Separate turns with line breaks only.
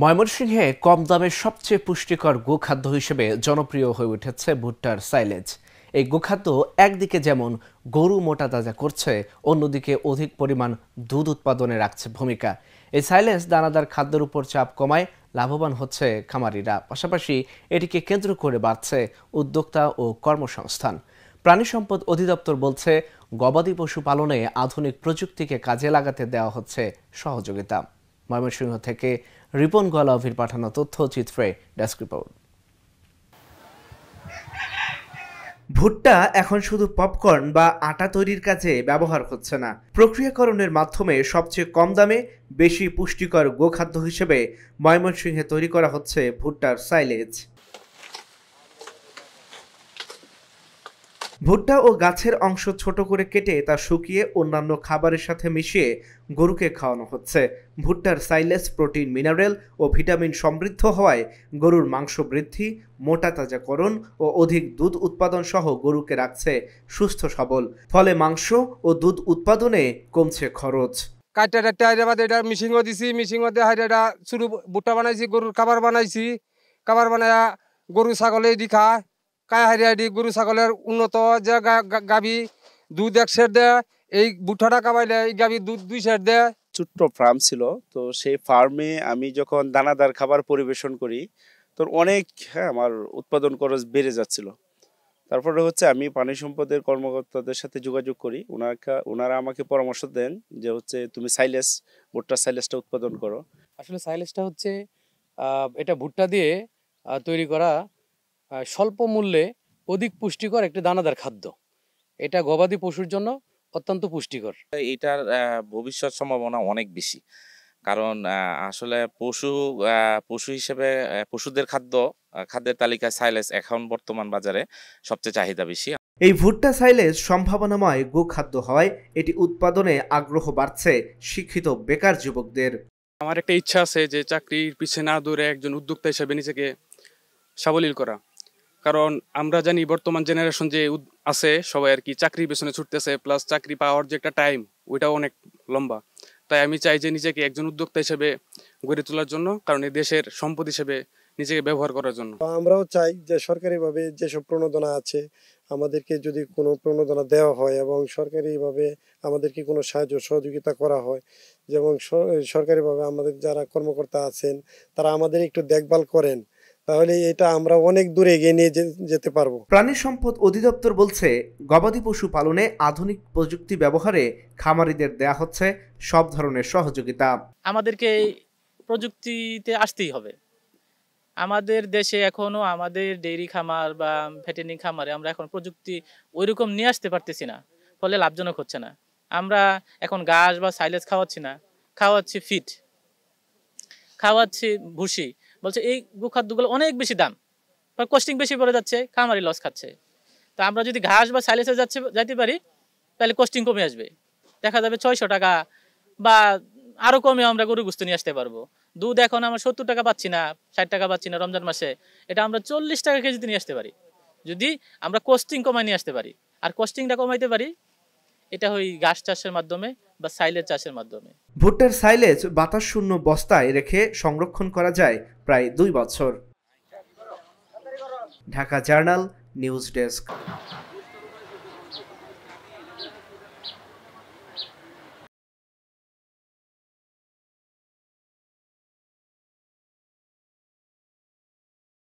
ময়মনসিংহে কম দামে সবচেয়ে পুষ্টিকর গোখাদ্য হিসেবে জনপ্রিয় হয়ে উঠেছে ভুট্টার সাইলেজ। এই গোখাদ্য একদিকে যেমন গরু মোটা তাজা করছে, অন্যদিকে অধিক পরিমাণ দুধ উৎপাদনে রাখছে ভূমিকা। এই সাইলেজ দানাদার খাদ্যের উপর চাপ কমায় লাভবান হচ্ছে খামারিরা, পাশাপাশি এটিকে কেন্দ্র করে বাড়ছে উদ্যোক্তা ও কর্মসংস্থান। প্রাণী সম্পদ অধিদপ্তর বলছে, গবাদি পশু পালনে আধুনিক প্রযুক্তিকে কাজে লাগাতে দেওয়া হচ্ছে সহযোগিতা। ময়মনসিংহ থেকে রিপন গোয়ালাভির পাঠানো তথ্যচিত্রে ডেস্ক রিপোর্ট। ভুট্টা এখন শুধু পপকর্ন বা আটা তৈরির কাজে ব্যবহার হচ্ছে না, প্রক্রিয়াকরণের মাধ্যমে সবচেয়ে কম দামে বেশি পুষ্টিকর গোখাদ্য হিসেবে ময়মনসিংহে তৈরি করা হচ্ছে ভুট্টার সাইলেজ। ভুট্টা ও গাছের অংশ ছোট করে কেটে তা শুকিয়ে অন্যান্য খাবারের সাথে মিশিয়ে গরুকে খাওয়ানো হচ্ছে। ভুট্টার সাইলেজ প্রোটিন, মিনারেল ও ভিটামিন সমৃদ্ধ হওয়ায় গরুর মাংস বৃদ্ধি, মোটা তাজাকরণ ও অধিক দুধ উৎপাদন সহ গরুকে রাখছে সুস্থ সবল। ফলে মাংস ও দুধ উৎপাদনে কমছে খরচ।
এটা মিশিংও দিছি, মিশিংও দিয়ে হাইটা শুরু ভুট্টা বানাইছি, গরুর খাবার বানাইছি, খাবার বানায়া গরু ছাগলে দি খায়। গরু ছাগলের উন্নত যে গাভী দুধ 1 সের দেয়, এই ভুট্টাটা কামাইলে এই গাভী দুধ 2 সের দেয়।
ছোট্ট ফার্ম ছিল, তো সেই ফার্মে আমি যখন দানাদার খাবার পরিবেশন করি তো অনেক আমার উৎপাদন খরচ বেড়ে যাচ্ছিল। তারপরে আমি প্রাণী সম্পদের কর্মকর্তাদের সাথে যোগাযোগ করি, ওনারা আমাকে পরামর্শ দেন যে তুমি ভুট্টা সাইলেজটা উৎপাদন করো।
আসলে সাইলেজটা এটা ভুট্টা দিয়ে তৈরি করা স্বল্প মূল্যে অধিক পুষ্টিকর একটি দানাদার খাদ্য। এটা গবাদি পশুর জন্য অত্যন্ত পুষ্টিকর।
এটার ভবিষ্যৎ সম্ভাবনা অনেক বেশি, কারণ আসলে পশু হিসেবে পশুদের খাদ্যের তালিকায় সাইলেজ এখন বর্তমান বাজারে সবচেয়ে চাহিদা বেশি।
এই ভুট্টা সাইলেজ সম্ভাবনাময় গোখাদ্য হয়, এটি উৎপাদনে আগ্রহ বাড়ছে শিক্ষিত বেকার যুবকদের।
আমার একটা ইচ্ছা আছে যে চাকরির পিছনে না দৌড়ে একজন উদ্যোক্তা হিসেবে নিজেকে সাবলীল করা। কারণ আমরা জানি বর্তমান জেনারেশন যে আছে সবাই চাকরির পেছনে ছুটতেছে, প্লাস চাকরি পাওয়ার যে একটা টাইম ওইটাও অনেক লম্বা। তাই আমি চাই যে নিজেকে একজন উদ্যোক্তা হিসেবে গড়ে তোলার জন্য, কারণ এই দেশের সম্পদ হিসেবে নিজেকে ব্যবহার করার জন্য।
আমরাও চাই যে সরকারিভাবে যেসব প্রণোদনা আছে আমাদেরকে যদি কোনো প্রণোদনা দেওয়া হয় এবং সরকারিভাবে আমাদেরকে কোনো সাহায্য সহযোগিতা করা হয়, যেমন সরকারিভাবে আমাদের যারা কর্মকর্তা আছেন তারা আমাদের একটু দেখভাল করেন, তাহলে এটা আমরা অনেক দূরে এগিয়ে নিয়ে যেতে পারবো।
প্রাণী সম্পদ অধিদপ্তর বলছে, গবাদি পশু পালনে আধুনিক প্রযুক্তি ব্যবহারে খামারিদের দেয়া হচ্ছে সব ধরনের সহযোগিতা।
আমাদেরকে প্রযুক্তিতে আসতেই হবে। আমাদের দেশে এখনো আমাদের ডেইরি খামার বা ভেটেরিনারি খামারে আমরা এখন প্রযুক্তি ওইরকম নিয়ে আসতে পারতেছি না, ফলে লাভজনক হচ্ছে না। আমরা এখন ঘাস বা সাইলেজ খাওয়াচ্ছি না, খাওয়াচ্ছি ফিড, খাওয়াচ্ছি ভুসি। বলছে এই গোখাদ্যগুলো অনেক বেশি দাম, কস্টিং বেশি পড়ে যাচ্ছে, খামারি লস খাচ্ছে। তো আমরা যদি ঘাস বা সাইলেজে যাইতে পারি তাহলে কস্টিং কমে আসবে, দেখা যাবে 600 টাকা বা আরো কমে আমরা গরু গোশত নিয়ে আসতে পারবো। দুধ এখন আমরা 70 টাকা পাচ্ছি না, 60 টাকা পাচ্ছি না রমজান মাসে, এটা আমরা 40 টাকা কেজিতে নিয়ে আসতে পারি যদি আমরা কস্টিং কমাই নিয়ে আসতে পারি। আর কস্টিংটা কমাইতে পারি এটা ওই ঘাস চাষের মাধ্যমে বা সাইলেজ চাষের মাধ্যমে।
ভুট্টার সাইলেজ বাতাস শূন্য বস্তায় রেখে সংরক্ষণ করা যায় প্রায় 2 বছর। Dhaka journal news desk.